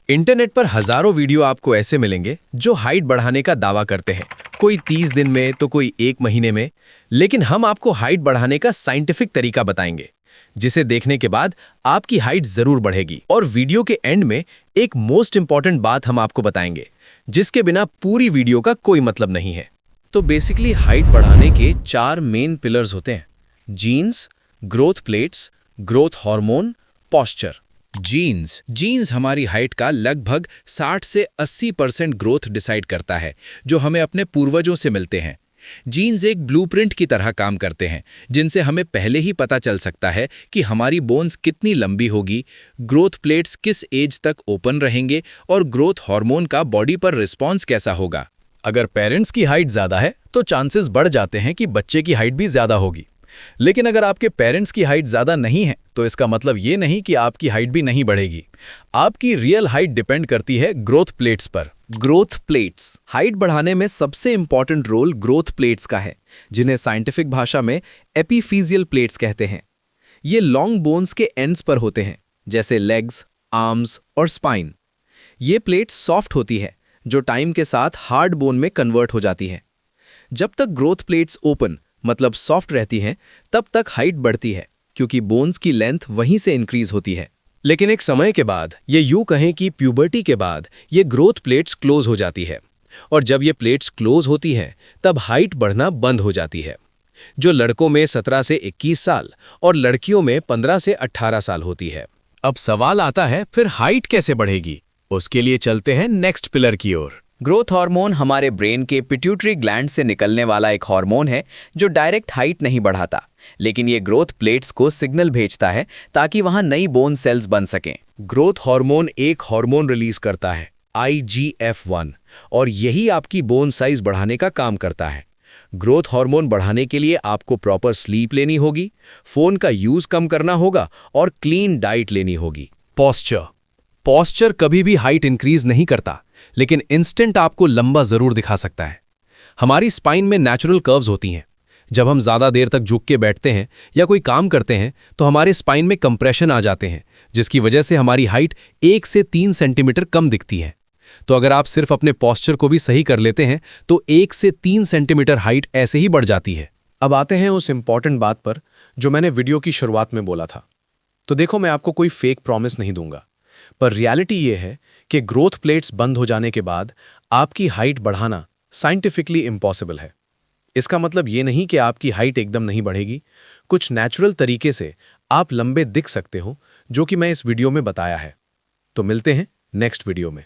Internet पर हजारों video आपको ऐसे मिलेंगे जो हाइट बढ़ाने का दावा करते हैं, कोई 30 दिन में तो कोई 1 महीने में। लेकिन हम आपको हाइट बढ़ाने का साइंटिफिक तरीका बताएंगे, जिसे देखने के बाद आपकी हाइट जरूर बढ़ेगी। और वीडियो के एंड में एक मोस्ट इंपॉर्टेंट बात हम आपको बताएंगे, जिसके बिना पूरी वीडियो का कोई मतलब नहीं है। तो बेसिकली हाइट बढ़ाने के 4 मेन पिलर्स होते हैं: genes, growth plates, growth hormone, posture. Genes हमारी हाइट का लगभग 60 से 80% ग्रोथ डिसाइड करता है, जो हमें अपने पूर्वजों से मिलते हैं। जीन्स एक ब्लूप्रिंट की तरह काम करते हैं, जिनसे हमें पहले ही पता चल सकता है कि हमारी बोन्स कितनी लंबी होगी, ग्रोथ प्लेट्स किस एज तक ओपन रहेंगे और ग्रोथ हार्मोन का बॉडी पर रिस्पॉन्स कैसा होगा। अगर पेरेंट्स की हाइट ज़्यादा है तो चांसेस बढ़ जाते हैं कि बच्चे की हाइट भी ज़्यादा होगी। लेकिन अगर आपके पेरेंट्स की हाइट ज़्यादा नहीं है तो इसका मतलब ये नहीं कि आपकी हाइट भी नहीं बढ़ेगी। आपकी रियल हाइट डिपेंड करती है ग्रोथ प्लेट्स पर। ग्रोथ प्लेट्स हाइट बढ़ाने में सबसे इंपॉर्टेंट रोल ग्रोथ प्लेट्स का है, जिन्हें साइंटिफिक भाषा में एपिफिजियल प्लेट्स कहते हैं। ये लॉन्ग बोन्स के एंड्स पर होते हैं, जैसे लेग्स, आर्म्स और स्पाइन। ये प्लेट्स सॉफ्ट होती है, जो टाइम के साथ हार्ड बोन में कन्वर्ट हो जाती है। जब तक ग्रोथ प्लेट्स ओपन मतलब सॉफ्ट रहती हैं, तब तक हाइट बढ़ती है, क्योंकि बोन्स की लेंथ वहीं से इंक्रीज होती है। लेकिन एक समय के बाद, ये यूं कहें कि प्यूबर्टी के बाद, ये ग्रोथ प्लेट्स क्लोज हो जाती है। और जब ये प्लेट्स क्लोज होती हैं, तब हाइट बढ़ना बंद हो जाती है, जो लड़कों में 17 से 21 साल और लड़कियों में 15 से 18 साल होती है। अब सवाल आता है, फिर हाइट कैसे बढ़ेगी? उसके लिए चलते हैं नेक्स्ट पिलर की ओर। ग्रोथ हार्मोन हमारे ब्रेन के पिट्यूटरी ग्लैंड से निकलने वाला एक हार्मोन है, जो डायरेक्ट हाइट नहीं बढ़ाता, लेकिन ये ग्रोथ प्लेट्स को सिग्नल भेजता है ताकि वहां नई बोन सेल्स बन सकें। ग्रोथ हार्मोन एक हार्मोन रिलीज करता है, IGF-1, और यही आपकी बोन साइज बढ़ाने का काम करता है। ग्रोथ हार्मोन बढ़ाने के लिए आपको प्रॉपर स्लीप लेनी होगी, फोन का यूज कम करना होगा और क्लीन डाइट लेनी होगी। पॉस्चर कभी भी हाइट इंक्रीज नहीं करता, लेकिन इंस्टेंट आपको लंबा जरूर दिखा सकता है। हमारी स्पाइन में नेचुरल कर्व्स होती हैं। जब हम ज़्यादा देर तक झुक के बैठते हैं या कोई काम करते हैं तो हमारे स्पाइन में कंप्रेशन आ जाते हैं, जिसकी वजह से हमारी हाइट 1 से 3 सेंटीमीटर कम दिखती है। तो अगर आप सिर्फ अपने पॉस्चर को भी सही कर लेते हैं तो 1 से 3 सेंटीमीटर हाइट ऐसे ही बढ़ जाती है। अब आते हैं उस इंपॉर्टेंट बात पर जो मैंने वीडियो की शुरुआत में बोला था। तो देखो, मैं आपको कोई फेक प्रॉमिस नहीं दूंगा, पर रियलिटी ये है कि ग्रोथ प्लेट्स बंद हो जाने के बाद आपकी हाइट बढ़ाना साइंटिफिकली इम्पॉसिबल है। इसका मतलब ये नहीं कि आपकी हाइट एकदम नहीं बढ़ेगी। कुछ नेचुरल तरीके से आप लंबे दिख सकते हो, जो कि मैं इस वीडियो में बताया है। तो मिलते हैं नेक्स्ट वीडियो में।